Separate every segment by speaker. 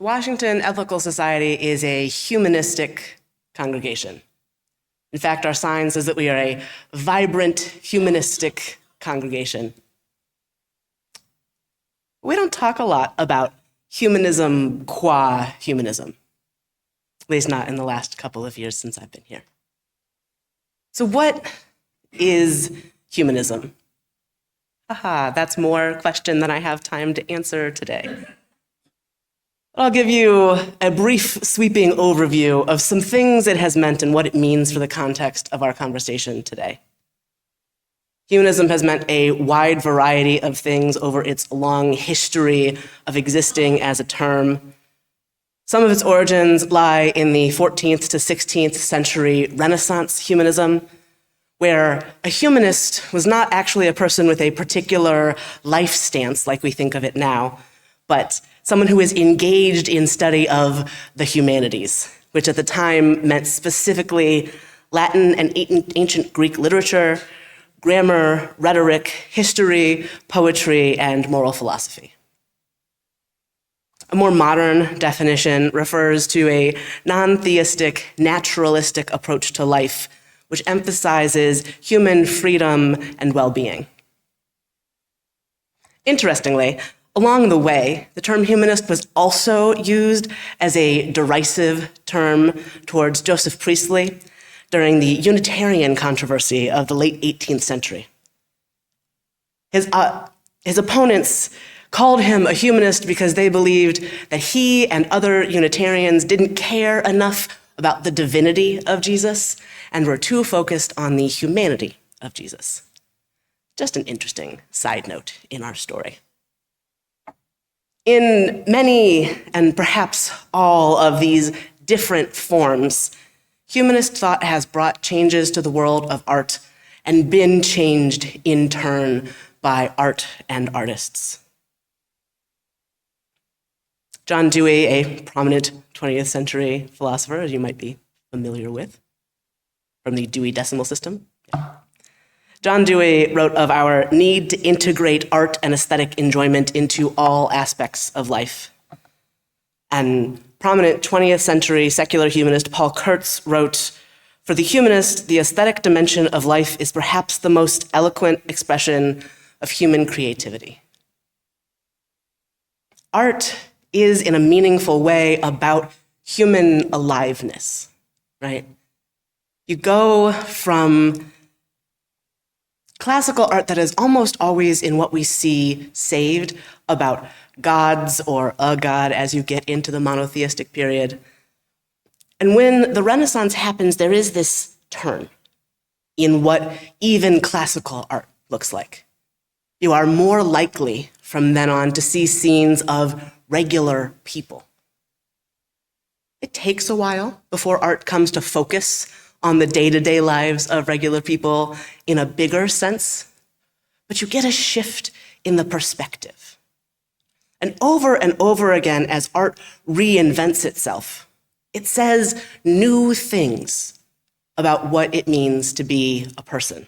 Speaker 1: The Washington Ethical Society is a humanistic congregation. In fact, our sign says that we are a vibrant, humanistic congregation. We don't talk a lot about humanism qua humanism, at least not in the last couple of years since I've been here. So what is humanism? That's more question than I have time to answer today. I'll give you a brief, sweeping overview of some things it has meant and what it means for the context of our conversation today. Humanism has meant a wide variety of things over its long history of existing as a term. Some of its origins lie in the 14th to 16th century Renaissance humanism, where a humanist was not actually a person with a particular life stance like we think of it now, but someone who is engaged in study of the humanities, which at the time meant specifically Latin and ancient Greek literature, grammar, rhetoric, history, poetry, and moral philosophy. A more modern definition refers to a non-theistic, naturalistic approach to life, which emphasizes human freedom and well-being. Interestingly, along the way, the term humanist was also used as a derisive term towards Joseph Priestley during the Unitarian controversy of the late 18th century. His opponents called him a humanist because they believed that he and other Unitarians didn't care enough about the divinity of Jesus and were too focused on the humanity of Jesus. Just an interesting side note in our story. In many, and perhaps all of these different forms, humanist thought has brought changes to the world of art and been changed in turn by art and artists. John Dewey, a prominent 20th century philosopher, as you might be familiar with, from the Dewey Decimal System. John Dewey wrote of our need to integrate art and aesthetic enjoyment into all aspects of life. And prominent 20th century secular humanist Paul Kurtz wrote, "For the humanist, the aesthetic dimension of life is perhaps the most eloquent expression of human creativity." Art is, in a meaningful way, about human aliveness, right? You go from classical art that is almost always in what we see saved, about gods or a god as you get into the monotheistic period. And when the Renaissance happens, there is this turn in what even classical art looks like. You are more likely from then on to see scenes of regular people. It takes a while before art comes to focus on the day-to-day lives of regular people in a bigger sense, but you get a shift in the perspective. And over again, as art reinvents itself, it says new things about what it means to be a person.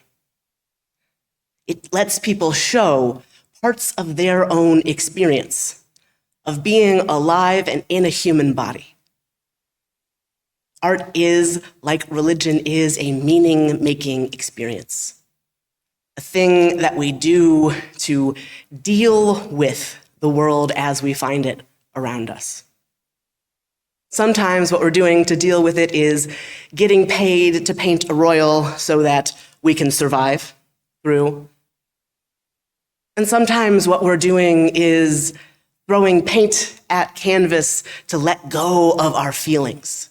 Speaker 1: It lets people show parts of their own experience of being alive and in a human body. Art is, like religion is, a meaning-making experience, a thing that we do to deal with the world as we find it around us. Sometimes what we're doing to deal with it is getting paid to paint a royal so that we can survive through. And sometimes what we're doing is throwing paint at canvas to let go of our feelings.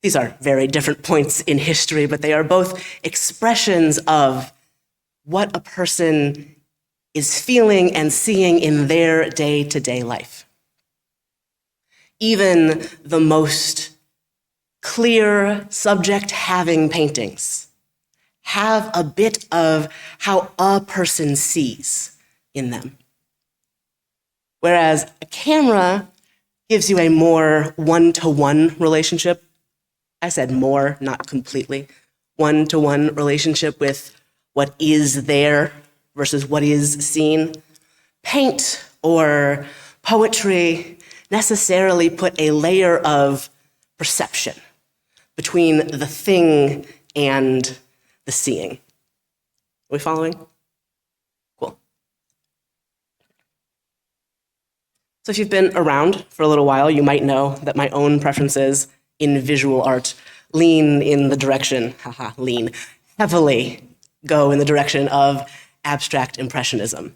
Speaker 1: These are very different points in history, but they are both expressions of what a person is feeling and seeing in their day-to-day life. Even the most clear subject-having paintings have a bit of how a person sees in them. Whereas a camera gives you a more one-to-one relationship. I said more, not completely. One-to-one relationship with what is there versus what is seen. Paint or poetry necessarily put a layer of perception between the thing and the seeing. Are we following? Cool. So if you've been around for a little while, you might know that my own preferences in visual art lean in the direction, heavily go in the direction of abstract impressionism.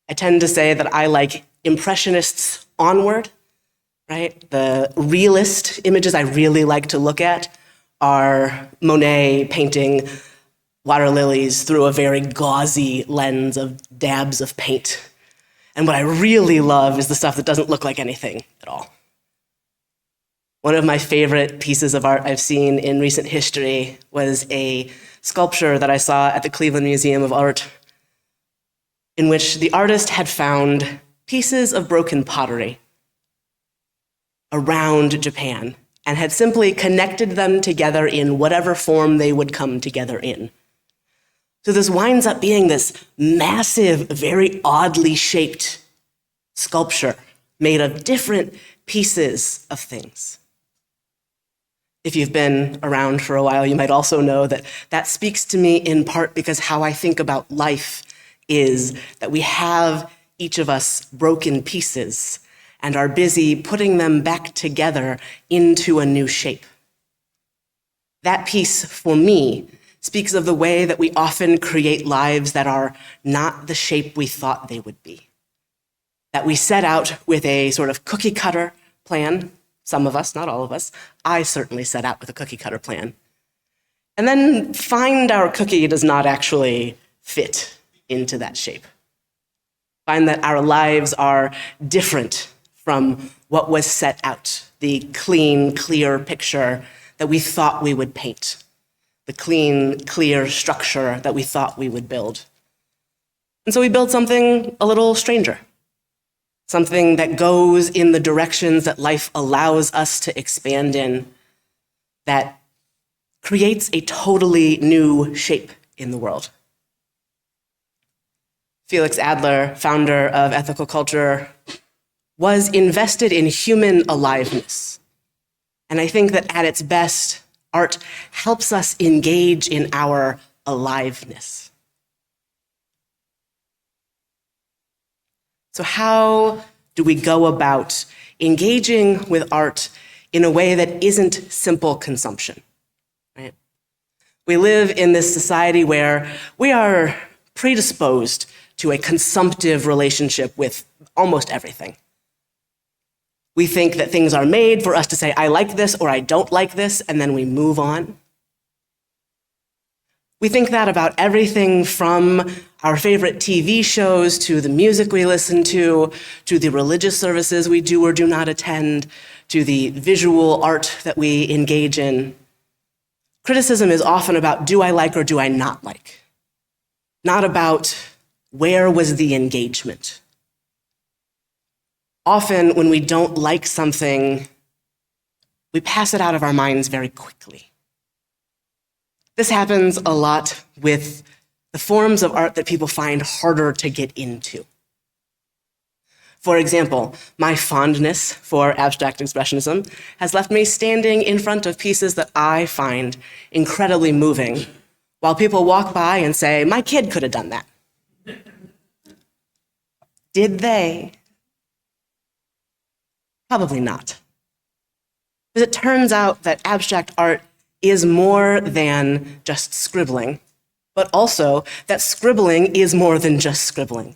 Speaker 1: I tend to say that I like impressionists onward, right? The realist images I really like to look at are Monet painting water lilies through a very gauzy lens of dabs of paint. And what I really love is the stuff that doesn't look like anything at all. One of my favorite pieces of art I've seen in recent history was a sculpture that I saw at the Cleveland Museum of Art, in which the artist had found pieces of broken pottery around Japan and had simply connected them together in whatever form they would come together in. So this winds up being this massive, very oddly shaped sculpture made of different pieces of things. If you've been around for a while, you might also know that that speaks to me in part because how I think about life is that we have, each of us, broken pieces and are busy putting them back together into a new shape. That piece, for me, speaks of the way that we often create lives that are not the shape we thought they would be. That we set out with a sort of cookie cutter plan. Some of us, not all of us. I certainly set out with a cookie cutter plan. And then find our cookie does not actually fit into that shape. Find that our lives are different from what was set out, the clean, clear picture that we thought we would paint, the clean, clear structure that we thought we would build. And so we build something a little stranger. Something that goes in the directions that life allows us to expand in, that creates a totally new shape in the world. Felix Adler, founder of ethical culture, was invested in human aliveness. And I think that at its best, art helps us engage in our aliveness. So how do we go about engaging with art in a way that isn't simple consumption, right? We live in this society where we are predisposed to a consumptive relationship with almost everything. We think that things are made for us to say, I like this or I don't like this, and then we move on. We think that about everything from our favorite TV shows to the music we listen to the religious services we do or do not attend, to the visual art that we engage in. Criticism is often about do I like or do I not like, not about where was the engagement. Often when we don't like something, we pass it out of our minds very quickly. This happens a lot with the forms of art that people find harder to get into. For example, my fondness for abstract expressionism has left me standing in front of pieces that I find incredibly moving, while people walk by and say, my kid could have done that. Did they? Probably not. Because it turns out that abstract art is more than just scribbling, but also that scribbling is more than just scribbling.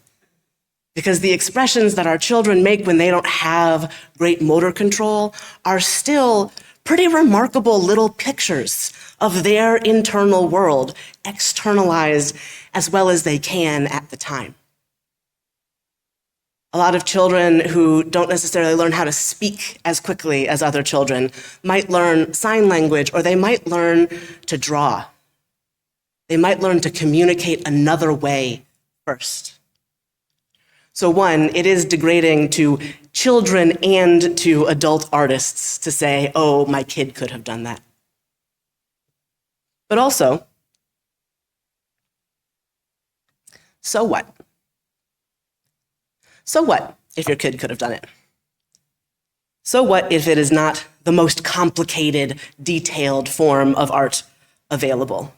Speaker 1: Because the expressions that our children make when they don't have great motor control are still pretty remarkable little pictures of their internal world, externalized as well as they can at the time. A lot of children who don't necessarily learn how to speak as quickly as other children might learn sign language, or they might learn to draw. They might learn to communicate another way first. So one, it is degrading to children and to adult artists to say, oh, my kid could have done that. But also, so what? So what if your kid could have done it? So what if it is not the most complicated, detailed form of art available?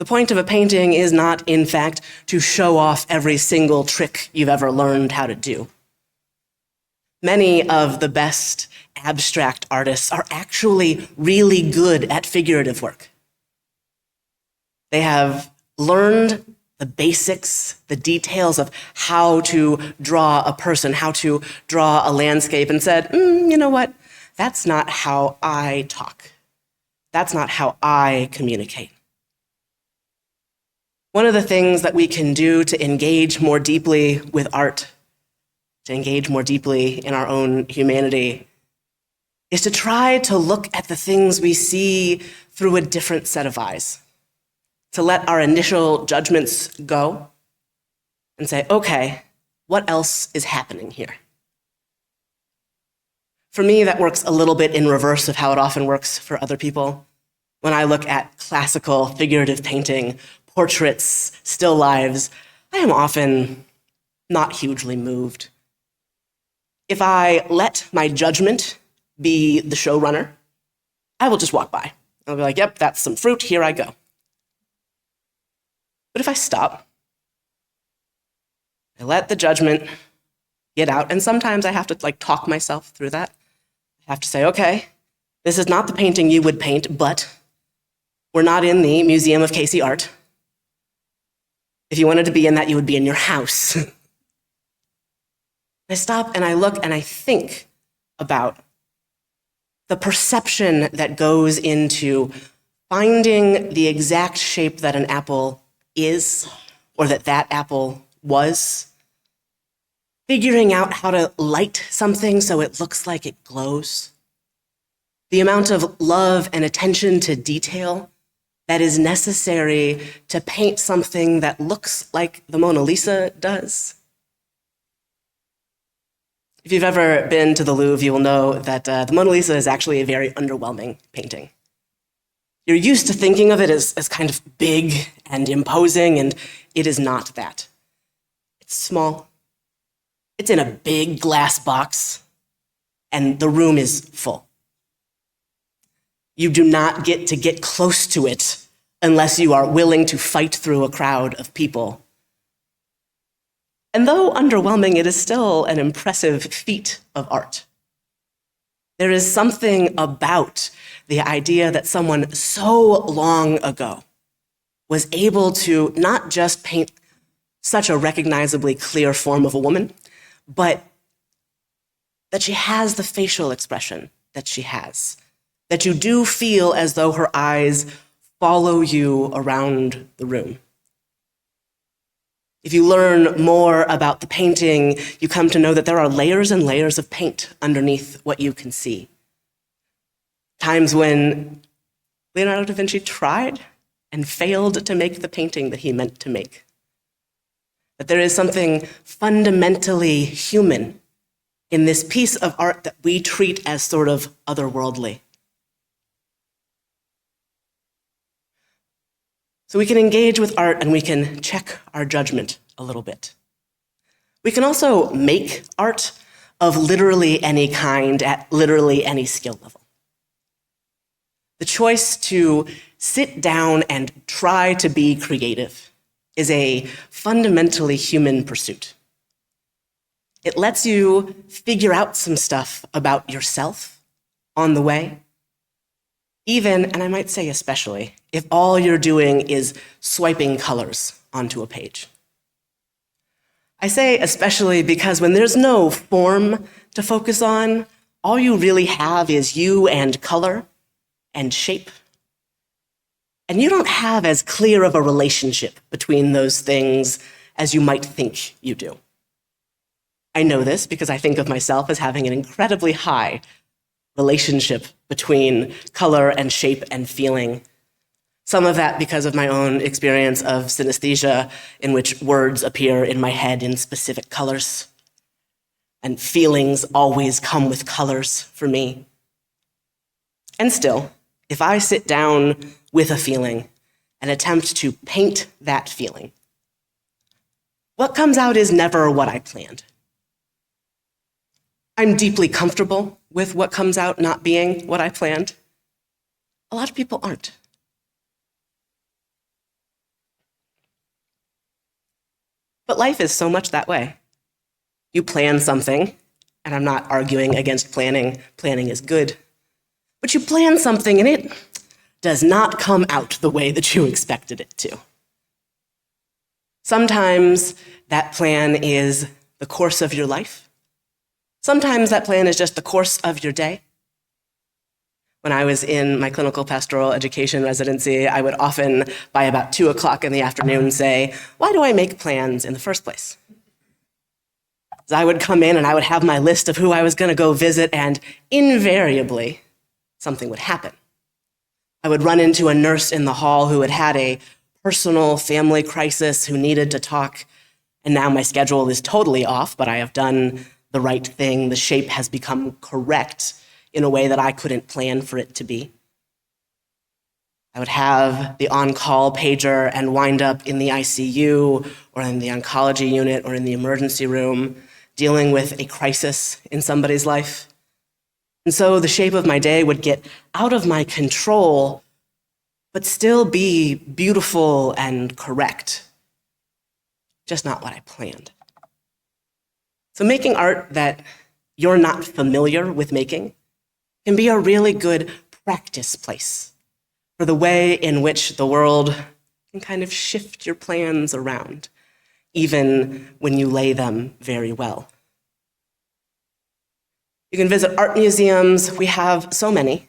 Speaker 1: The point of a painting is not, in fact, to show off every single trick you've ever learned how to do. Many of the best abstract artists are actually really good at figurative work. They have learned the basics, the details of how to draw a person, how to draw a landscape, and said, you know what? That's not how I talk. That's not how I communicate. One of the things that we can do to engage more deeply with art, to engage more deeply in our own humanity, is to try to look at the things we see through a different set of eyes. To let our initial judgments go and say, okay, what else is happening here? For me, that works a little bit in reverse of how it often works for other people. When I look at classical figurative painting, portraits, still lives, I am often not hugely moved. If I let my judgment be the showrunner, I will just walk by. I'll be like, yep, that's some fruit, here I go. But if I stop, I let the judgment get out, and sometimes I have to talk myself through that. I have to say, okay, this is not the painting you would paint, but we're not in the Museum of Casey Art. If you wanted to be in that, you would be in your house. I stop and I look and I think about the perception that goes into finding the exact shape that an apple is, or that apple was, figuring out how to light something so it looks like it glows, the amount of love and attention to detail that is necessary to paint something that looks like the Mona Lisa does. If you've ever been to the Louvre, you will know that the Mona Lisa is actually a very underwhelming painting. You're used to thinking of it as kind of big and imposing, and it is not that. It's small. It's in a big glass box, and the room is full. You do not get to get close to it unless you are willing to fight through a crowd of people. And though underwhelming, it is still an impressive feat of art. There is something about the idea that someone so long ago was able to not just paint such a recognizably clear form of a woman, but that she has the facial expression that she has, that you do feel as though her eyes follow you around the room. If you learn more about the painting, you come to know that there are layers and layers of paint underneath what you can see. Times when Leonardo da Vinci tried and failed to make the painting that he meant to make. That there is something fundamentally human in this piece of art that we treat as sort of otherworldly. So we can engage with art and we can check our judgment a little bit. We can also make art of literally any kind at literally any skill level. The choice to sit down and try to be creative is a fundamentally human pursuit. It lets you figure out some stuff about yourself on the way, even, and I might say especially, if all you're doing is swiping colors onto a page. I say especially because when there's no form to focus on, all you really have is you and color and shape. And you don't have as clear of a relationship between those things as you might think you do. I know this because I think of myself as having an incredibly high relationship between color and shape and feeling. Some of that because of my own experience of synesthesia, in which words appear in my head in specific colors. And feelings always come with colors for me. And still, if I sit down with a feeling and attempt to paint that feeling, what comes out is never what I planned. I'm deeply comfortable with what comes out not being what I planned. A lot of people aren't. But life is so much that way. You plan something, and I'm not arguing against planning. Planning is good. But you plan something and it does not come out the way that you expected it to. Sometimes that plan is the course of your life. Sometimes that plan is just the course of your day. When I was in my clinical pastoral education residency, I would often, by about 2 o'clock in the afternoon, say, why do I make plans in the first place? So I would come in and I would have my list of who I was going to go visit, and invariably, something would happen. I would run into a nurse in the hall who had had a personal family crisis, who needed to talk, and now my schedule is totally off, but I have done the right thing. The shape has become correct in a way that I couldn't plan for it to be. I would have the on-call pager and wind up in the ICU or in the oncology unit or in the emergency room dealing with a crisis in somebody's life. And so the shape of my day would get out of my control, but still be beautiful and correct. Just not what I planned. So making art that you're not familiar with making can be a really good practice place for the way in which the world can kind of shift your plans around, even when you lay them very well. You can visit art museums. We have so many.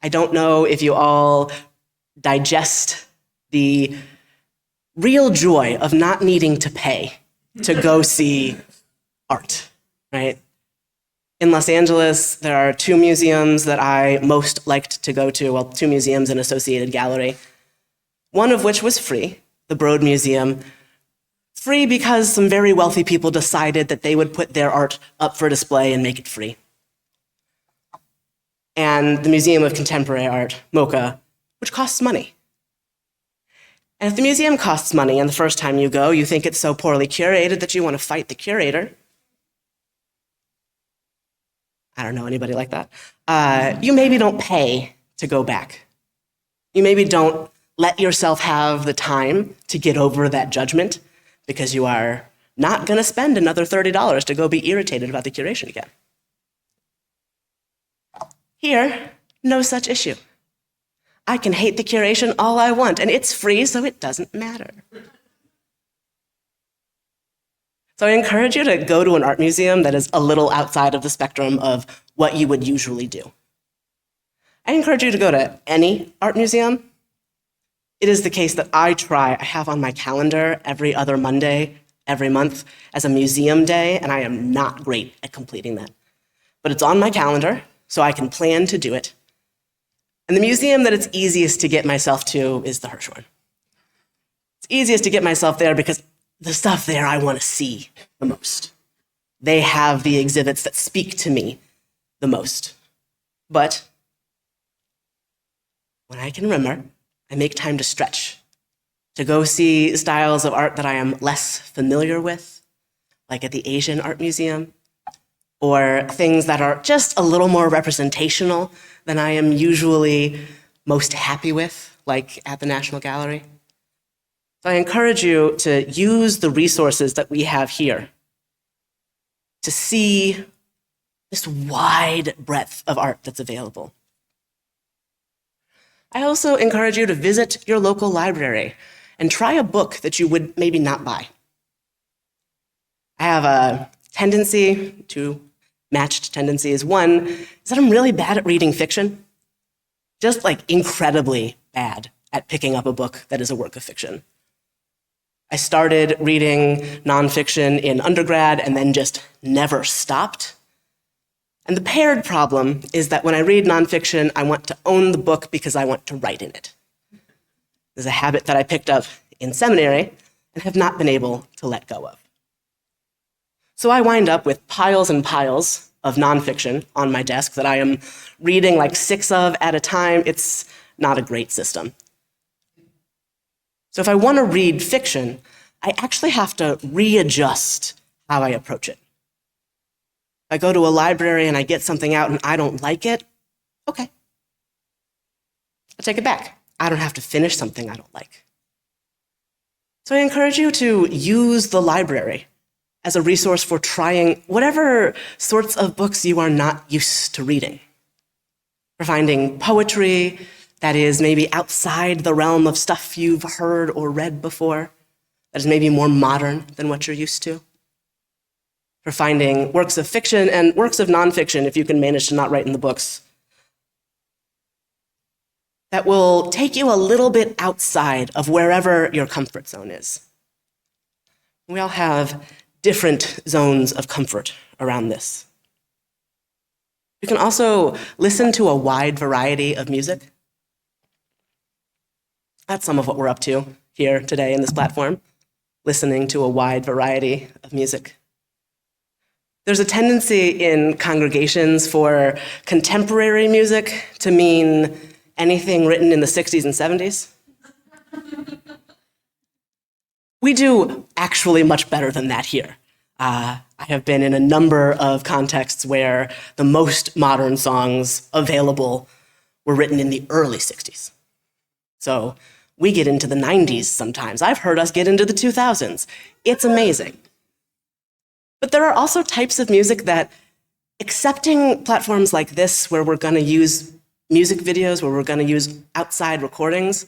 Speaker 1: I don't know if you all digest the real joy of not needing to pay to go see art, right? In Los Angeles, there are 2 museums that I most liked to go to, well, 2 museums and Associated Gallery, one of which was free, the Broad Museum. Free because some very wealthy people decided that they would put their art up for display and make it free. And the Museum of Contemporary Art, MoCA, which costs money. And if the museum costs money and the first time you go, you think it's so poorly curated that you want to fight the curator, I don't know anybody like that, you maybe don't pay to go back. You maybe don't let yourself have the time to get over that judgment because you are not going to spend another $30 to go be irritated about the curation again. Here, no such issue. I can hate the curation all I want, and it's free, so it doesn't matter. So I encourage you to go to an art museum that is a little outside of the spectrum of what you would usually do. I encourage you to go to any art museum. It is the case that I have on my calendar every other Monday, every month, as a museum day, and I am not great at completing that. But it's on my calendar, so I can plan to do it. And the museum that it's easiest to get myself to is the Hirshhorn. It's easiest to get myself there because the stuff there I want to see the most. They have the exhibits that speak to me the most. But when I can remember, I make time to stretch, to go see styles of art that I am less familiar with, like at the Asian Art Museum, or things that are just a little more representational than I am usually most happy with, like at the National Gallery. So I encourage you to use the resources that we have here to see this wide breadth of art that's available. I also encourage you to visit your local library and try a book that you would maybe not buy. I have a tendency, 2 matched tendencies. One is that I'm really bad at reading fiction, just like incredibly bad at picking up a book that is a work of fiction. I started reading nonfiction in undergrad and then just never stopped. And the paired problem is that when I read nonfiction, I want to own the book because I want to write in it. This is a habit that I picked up in seminary and have not been able to let go of. So I wind up with piles and piles of nonfiction on my desk that I am reading like 6 of at a time. It's not a great system. So if I want to read fiction, I actually have to readjust how I approach it. I go to a library and I get something out and I don't like it, okay. I'll take it back. I don't have to finish something I don't like. So I encourage you to use the library as a resource for trying whatever sorts of books you are not used to reading. For finding poetry that is maybe outside the realm of stuff you've heard or read before, that is maybe more modern than what you're used to. For finding works of fiction and works of nonfiction, if you can manage to not write in the books, that will take you a little bit outside of wherever your comfort zone is. We all have different zones of comfort around this. You can also listen to a wide variety of music. That's some of what we're up to here today in this platform, listening to a wide variety of music. There's a tendency in congregations for contemporary music to mean anything written in the 60s and 70s. We do actually much better than that here. I have been in a number of contexts where the most modern songs available were written in the early 60s. So we get into the 90s sometimes. I've heard us get into the 2000s. It's amazing. But there are also types of music that, accepting platforms like this, where we're going to use music videos, where we're going to use outside recordings,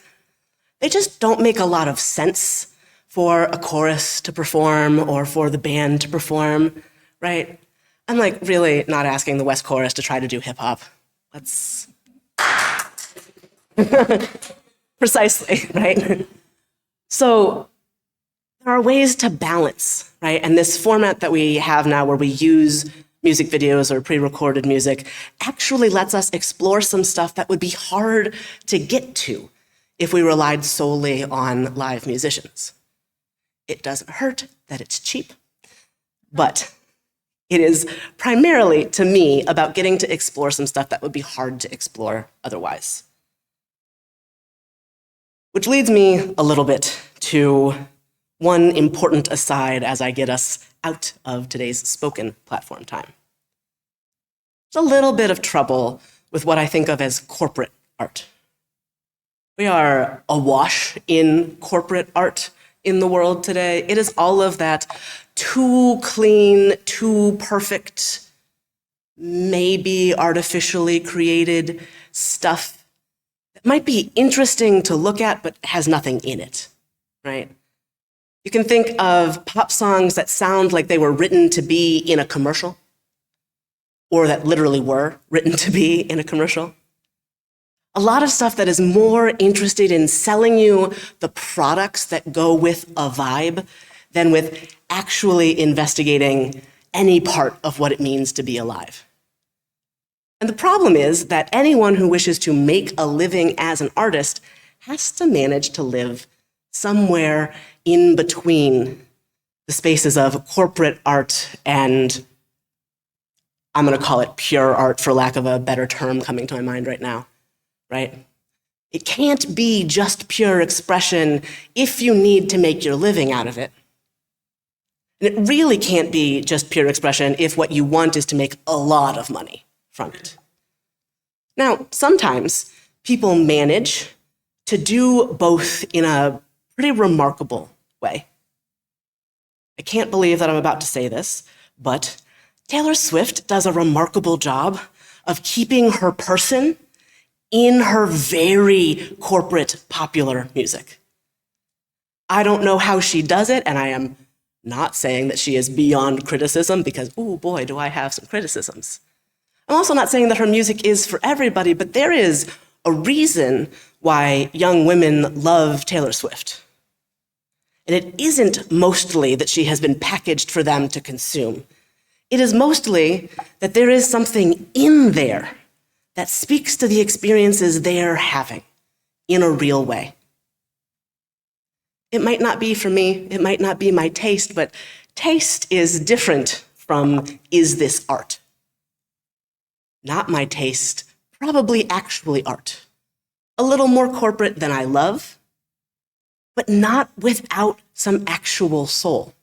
Speaker 1: they just don't make a lot of sense for a chorus to perform or for the band to perform, right? I'm like really not asking the WES chorus to try to do hip hop. Let's precisely, right? So there are ways to balance, right? And this format that we have now where we use music videos or pre-recorded music actually lets us explore some stuff that would be hard to get to if we relied solely on live musicians. It doesn't hurt that it's cheap, but it is primarily, to me, about getting to explore some stuff that would be hard to explore otherwise. Which leads me a little bit to one important aside as I get us out of today's spoken platform time. There's a little bit of trouble with what I think of as corporate art. We are awash in corporate art in the world today. It is all of that too clean, too perfect, maybe artificially created stuff that might be interesting to look at but has nothing in it, right? You can think of pop songs that sound like they were written to be in a commercial, or that literally were written to be in a commercial. A lot of stuff that is more interested in selling you the products that go with a vibe than with actually investigating any part of what it means to be alive. And the problem is that anyone who wishes to make a living as an artist has to manage to live somewhere in between the spaces of corporate art and, I'm going to call it pure art for lack of a better term coming to my mind right now, right? It can't be just pure expression if you need to make your living out of it. And it really can't be just pure expression if what you want is to make a lot of money from it. Now, sometimes people manage to do both in a pretty remarkable way. I can't believe that I'm about to say this, but Taylor Swift does a remarkable job of keeping her person in her very corporate popular music. I don't know how she does it, and I am not saying that she is beyond criticism because, oh boy, do I have some criticisms. I'm also not saying that her music is for everybody, but there is a reason why young women love Taylor Swift. And it isn't mostly that she has been packaged for them to consume. It is mostly that there is something in there that speaks to the experiences they're having in a real way. It might not be for me, it might not be my taste, but taste is different from is this art? Not my taste, probably actually art. A little more corporate than I love, but not without some actual soul.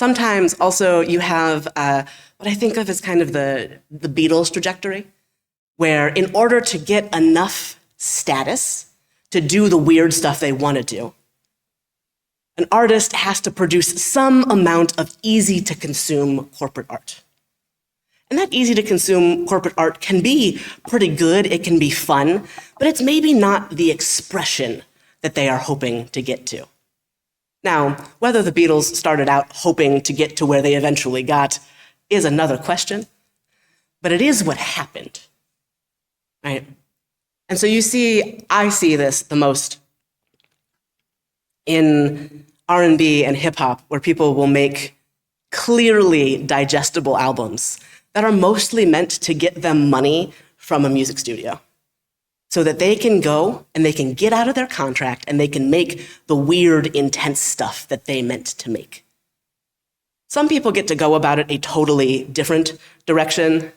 Speaker 1: Sometimes also you have what I think of as kind of the Beatles trajectory, where in order to get enough status to do the weird stuff they want to do, an artist has to produce some amount of easy-to-consume corporate art. And that easy-to-consume corporate art can be pretty good, it can be fun, but it's maybe not the expression that they are hoping to get to. Now, whether the Beatles started out hoping to get to where they eventually got is another question, but it is what happened, right? And so I see this the most in R&B and hip hop, where people will make clearly digestible albums that are mostly meant to get them money from a music studio, so that they can go and they can get out of their contract and they can make the weird, intense stuff that they meant to make. Some people get to go about it a totally different direction.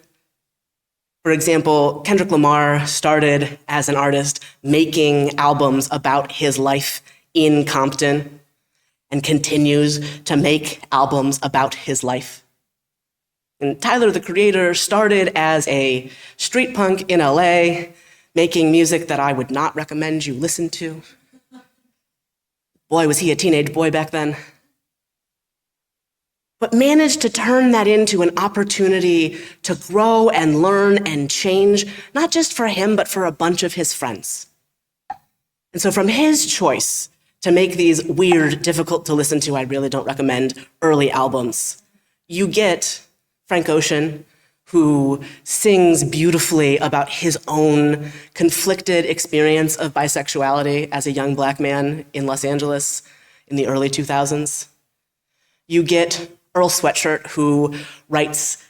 Speaker 1: For example, Kendrick Lamar started as an artist making albums about his life in Compton and continues to make albums about his life. And Tyler, the Creator, started as a street punk in LA, making music that I would not recommend you listen to. Boy, was he a teenage boy back then. But managed to turn that into an opportunity to grow and learn and change, not just for him, but for a bunch of his friends. And so from his choice to make these weird, difficult to listen to, I really don't recommend, early albums, you get Frank Ocean, who sings beautifully about his own conflicted experience of bisexuality as a young black man in Los Angeles in the early 2000s. You get Earl Sweatshirt, who writes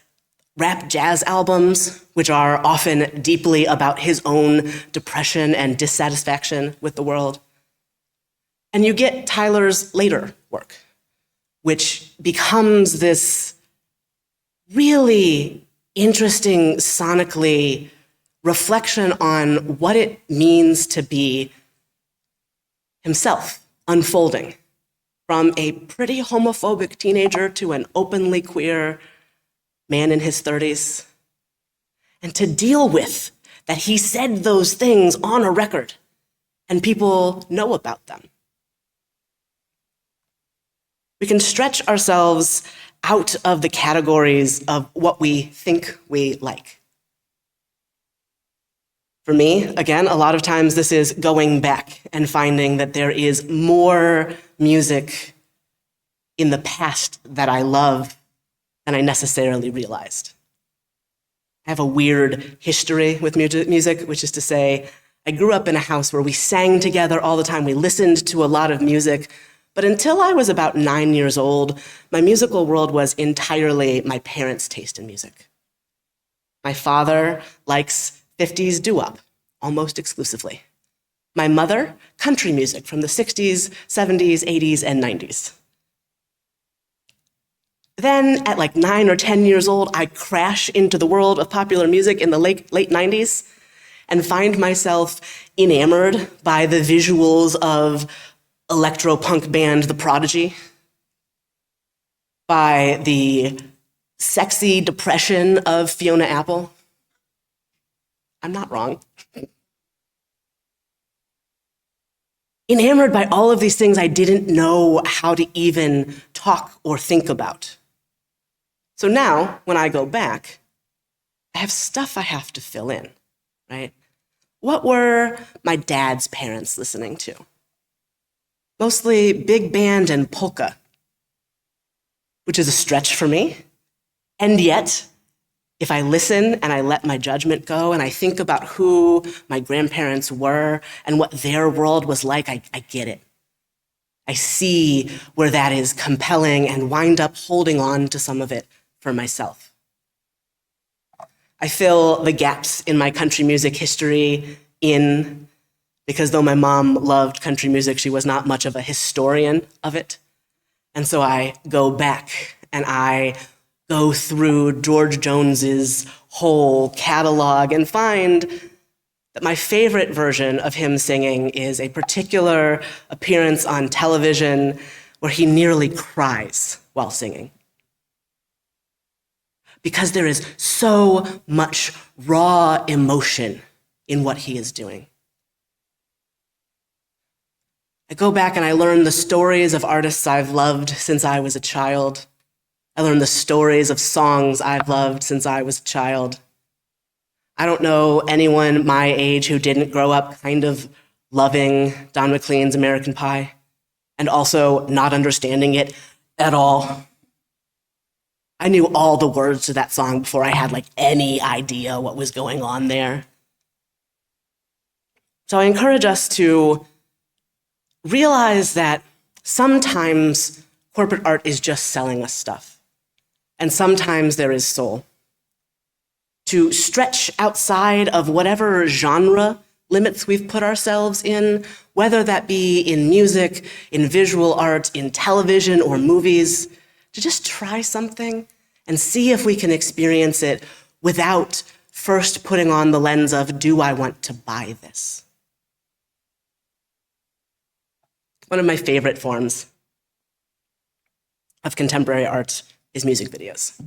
Speaker 1: rap jazz albums, which are often deeply about his own depression and dissatisfaction with the world. And you get Tyler's later work, which becomes this really interesting, sonically, reflection on what it means to be himself, unfolding from a pretty homophobic teenager to an openly queer man in his 30s, and to deal with that he said those things on a record and people know about them. We can stretch ourselves out of the categories of what we think we like. For me, again, a lot of times this is going back and finding that there is more music in the past that I love than I necessarily realized. I have a weird history with music, which is to say, I grew up in a house where we sang together all the time. We listened to a lot of music. But until I was about 9 years old, my musical world was entirely my parents' taste in music. My father likes 50s doo-wop, almost exclusively. My mother, country music from the 60s, 70s, 80s, and 90s. Then, at like 9 or 10 years old, I crash into the world of popular music in the late 90s and find myself enamored by the visuals of electro-punk band The Prodigy, by the sexy depression of Fiona Apple. I'm not wrong. Enamored by all of these things I didn't know how to even talk or think about. So now, when I go back, I have stuff I have to fill in, right? What were my dad's parents listening to? Mostly big band and polka, which is a stretch for me. And yet, if I listen and I let my judgment go and I think about who my grandparents were and what their world was like, I get it. I see where that is compelling and wind up holding on to some of it for myself. I fill the gaps in my country music history because though my mom loved country music, she was not much of a historian of it. And so I go back and I go through George Jones's whole catalog and find that my favorite version of him singing is a particular appearance on television where he nearly cries while singing. Because there is so much raw emotion in what he is doing. I go back and I learn the stories of artists I've loved since I was a child. I learn the stories of songs I've loved since I was a child. I don't know anyone my age who didn't grow up kind of loving Don McLean's American Pie and also not understanding it at all. I knew all the words to that song before I had any idea what was going on there. So I encourage us to realize that sometimes corporate art is just selling us stuff, and sometimes there is soul. To stretch outside of whatever genre limits we've put ourselves in, whether that be in music, in visual art, in television or movies, to just try something and see if we can experience it without first putting on the lens of, do I want to buy this? One of my favorite forms of contemporary art is music videos.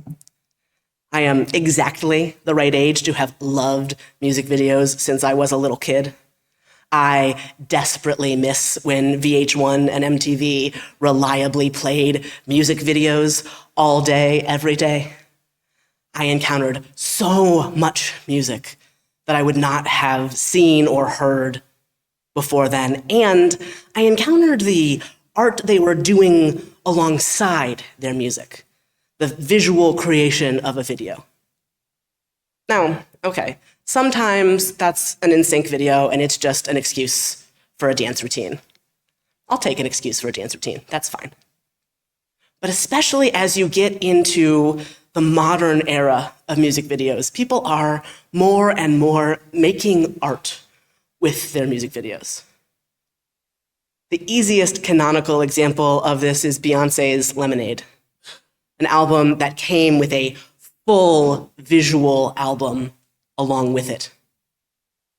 Speaker 1: I am exactly the right age to have loved music videos since I was a little kid. I desperately miss when VH1 and MTV reliably played music videos all day, every day. I encountered so much music that I would not have seen or heard before then, and I encountered the art they were doing alongside their music, the visual creation of a video. Now, okay, sometimes that's an NSYNC video and it's just an excuse for a dance routine. I'll take an excuse for a dance routine, that's fine. But especially as you get into the modern era of music videos, people are more and more making art with their music videos. The easiest canonical example of this is Beyoncé's Lemonade, an album that came with a full visual album along with it.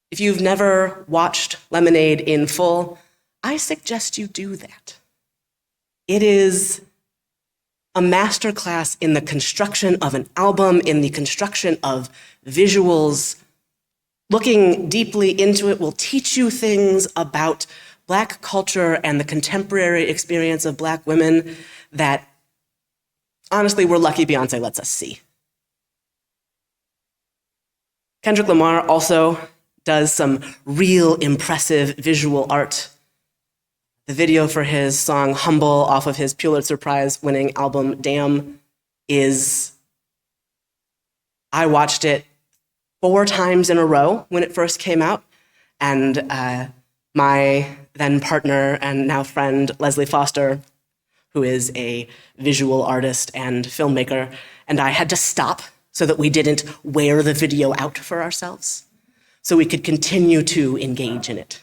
Speaker 1: If you've never watched Lemonade in full, I suggest you do that. It is a masterclass in the construction of an album, in the construction of visuals. Looking deeply into it will teach you things about Black culture and the contemporary experience of Black women that, honestly, we're lucky Beyoncé lets us see. Kendrick Lamar also does some real impressive visual art. The video for his song Humble off of his Pulitzer Prize-winning album Damn is, I watched it 4 times in a row when it first came out, and my then partner and now friend Leslie Foster, who is a visual artist and filmmaker, and I had to stop so that we didn't wear the video out for ourselves, so we could continue to engage in it.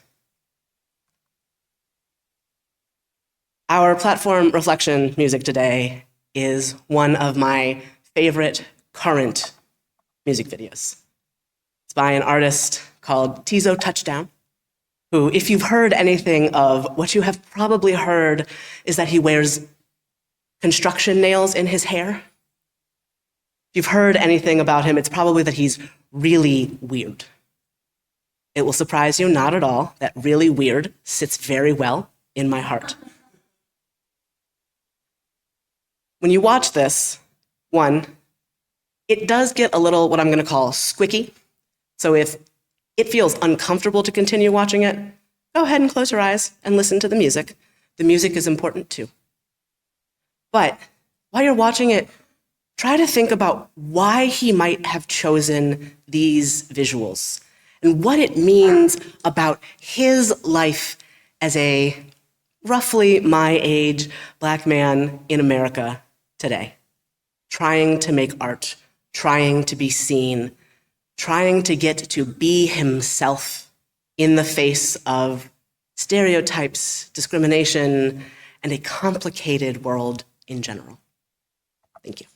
Speaker 1: Our platform reflection music today is one of my favorite current music videos. It's by an artist called Tizo Touchdown, who, if you've heard anything of, what you have probably heard is that he wears construction nails in his hair. If you've heard anything about him, it's probably that he's really weird. It will surprise you not at all that really weird sits very well in my heart. When you watch this, one, it does get a little what I'm going to call squicky. So if it feels uncomfortable to continue watching it, go ahead and close your eyes and listen to the music. The music is important too. But while you're watching it, try to think about why he might have chosen these visuals and what it means about his life as a roughly my age Black man in America today, trying to make art, trying to be seen, trying to get to be himself in the face of stereotypes, discrimination, and a complicated world in general. Thank you.